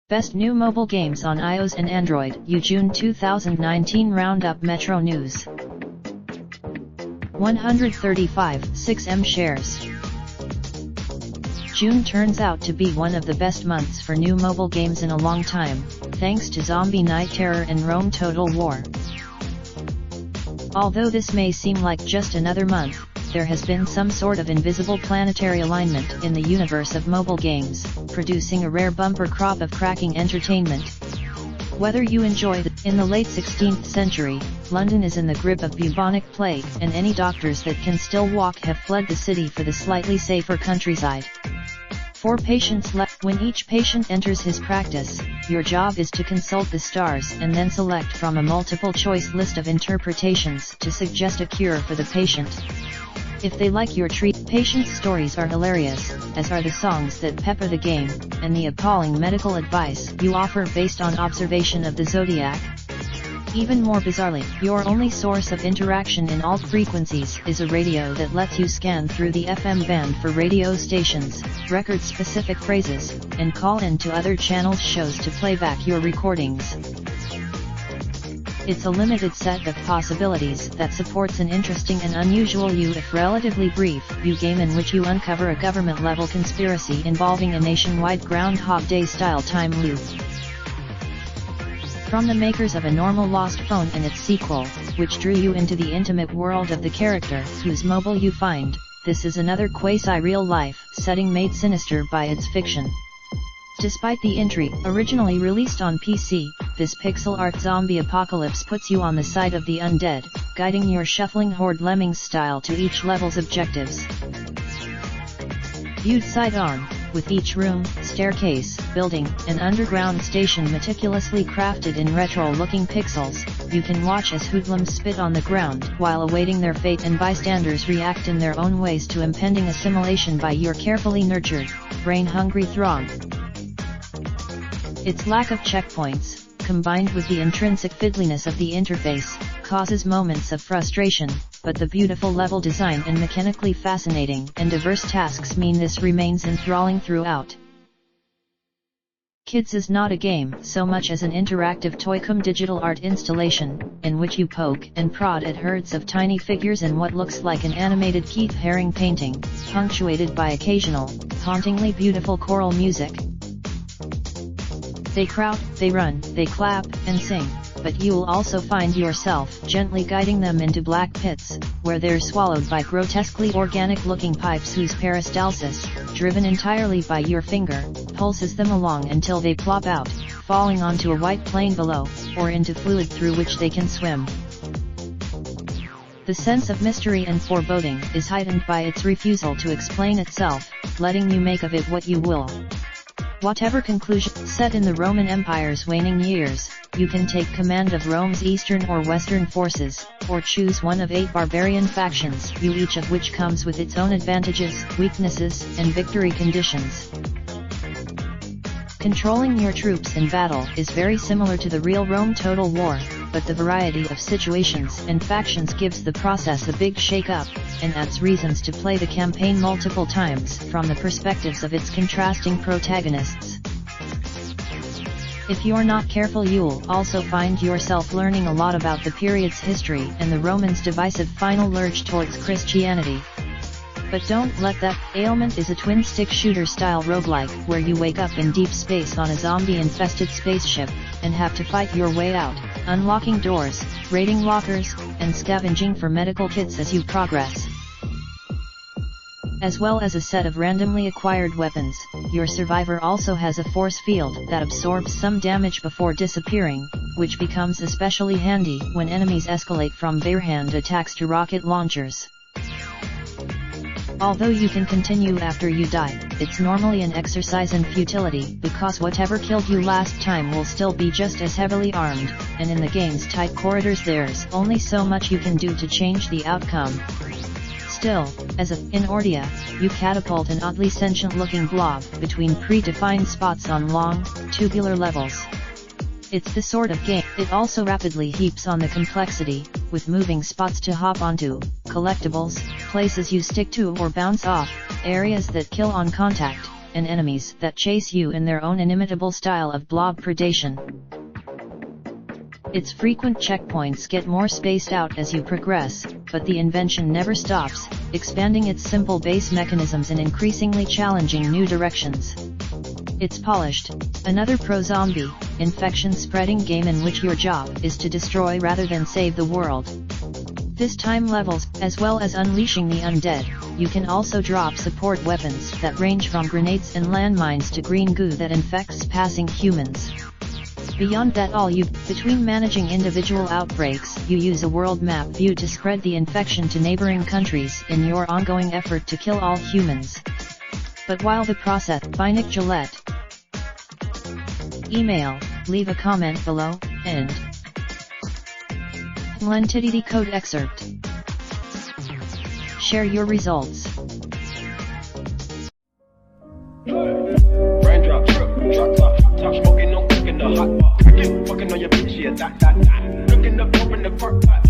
Best new mobile games on iOS and Android, June 2019 Roundup Metro News. 135.6M shares. June turns out to be one of the best months for new mobile games in a long time, thanks to Zombie Night Terror and Rome Total War. Although this may seem like just another month, there has been some sort of invisible planetary alignment in the universe of mobile games, producing a rare bumper crop of cracking entertainment. Whether you enjoy in the late 16th century, London is in the grip of bubonic plague, and any doctors that can still walk have fled the city for the slightly safer countryside. 4 patients left. When each patient enters his practice, your job is to consult the stars and then select from a multiple-choice list of interpretations to suggest a cure for the patient. If they like your treat, patients' stories are hilarious, as are the songs that pepper the game, and the appalling medical advice you offer based on observation of the zodiac. Even more bizarrely, your only source of interaction in all frequencies is a radio that lets you scan through the FM band for radio stations, record specific phrases, and call in to other channels' shows to play back your recordings. It's a limited set of possibilities that supports an interesting and unusual if relatively brief, game in which you uncover a government-level conspiracy involving a nationwide Groundhog Day-style time loop. From the makers of A Normal Lost Phone and its sequel, which drew you into the intimate world of the character whose mobile you find, this is another quasi-real-life setting made sinister by its fiction. Despite the intrigue, originally released on PC, this pixel art zombie apocalypse puts you on the side of the undead, guiding your shuffling horde lemmings style to each level's objectives. Viewed side-on, with each room, staircase, building, and underground station meticulously crafted in retro-looking pixels, you can watch as hoodlums spit on the ground while awaiting their fate and bystanders react in their own ways to impending assimilation by your carefully nurtured, brain-hungry throng. Its lack of checkpoints, combined with the intrinsic fiddliness of the interface, causes moments of frustration, but the beautiful level design and mechanically fascinating and diverse tasks mean this remains enthralling throughout. Kids is not a game so much as an interactive toy-cum digital art installation, in which you poke and prod at herds of tiny figures in what looks like an animated Keith Haring painting, punctuated by occasional, hauntingly beautiful choral music. They crowd, they run, they clap, and sing, but you'll also find yourself gently guiding them into black pits, where they're swallowed by grotesquely organic-looking pipes whose peristalsis, driven entirely by your finger, pulses them along until they plop out, falling onto a white plane below, or into fluid through which they can swim. The sense of mystery and foreboding is heightened by its refusal to explain itself, letting you make of it what you will. Whatever conclusion, set in the Roman Empire's waning years, you can take command of Rome's eastern or western forces, or choose one of 8 barbarian factions, each of which comes with its own advantages, weaknesses, and victory conditions. Controlling your troops in battle is very similar to the real Rome Total War, but the variety of situations and factions gives the process a big shake-up, and adds reasons to play the campaign multiple times from the perspectives of its contrasting protagonists. If you're not careful, you'll also find yourself learning a lot about the period's history and the Romans' divisive final lurch towards Christianity. But don't let that. Ailment is a twin-stick shooter-style roguelike where you wake up in deep space on a zombie-infested spaceship, and have to fight your way out, unlocking doors, raiding lockers, and scavenging for medical kits as you progress. As well as a set of randomly acquired weapons, your survivor also has a force field that absorbs some damage before disappearing, which becomes especially handy when enemies escalate from barehand attacks to rocket launchers. Although you can continue after you die, it's normally an exercise in futility because whatever killed you last time will still be just as heavily armed, and in the game's tight corridors there's only so much you can do to change the outcome. Still, in Ordia, you catapult an oddly sentient-looking blob between predefined spots on long, tubular levels. It's the sort of game. It also rapidly heaps on the complexity, with moving spots to hop onto, collectibles, places you stick to or bounce off, areas that kill on contact, and enemies that chase you in their own inimitable style of blob predation. Its frequent checkpoints get more spaced out as you progress, but the invention never stops, expanding its simple base mechanisms in increasingly challenging new directions. It's Polished, another pro-zombie, infection-spreading game in which your job is to destroy rather than save the world. This time levels, as well as unleashing the undead. You can also drop support weapons that range from grenades and landmines to green goo that infects passing humans. Beyond that between managing individual outbreaks, you use a world map view to spread the infection to neighboring countries in your ongoing effort to kill all humans. But while the process, by Nick Gillette. Email, leave a comment below, and Lentidity code excerpt. Share your results. Raindrop, truck top smoking, no cooking the hot pot. Fucking on your bitch, yeah, that. Looking up, open the park pot.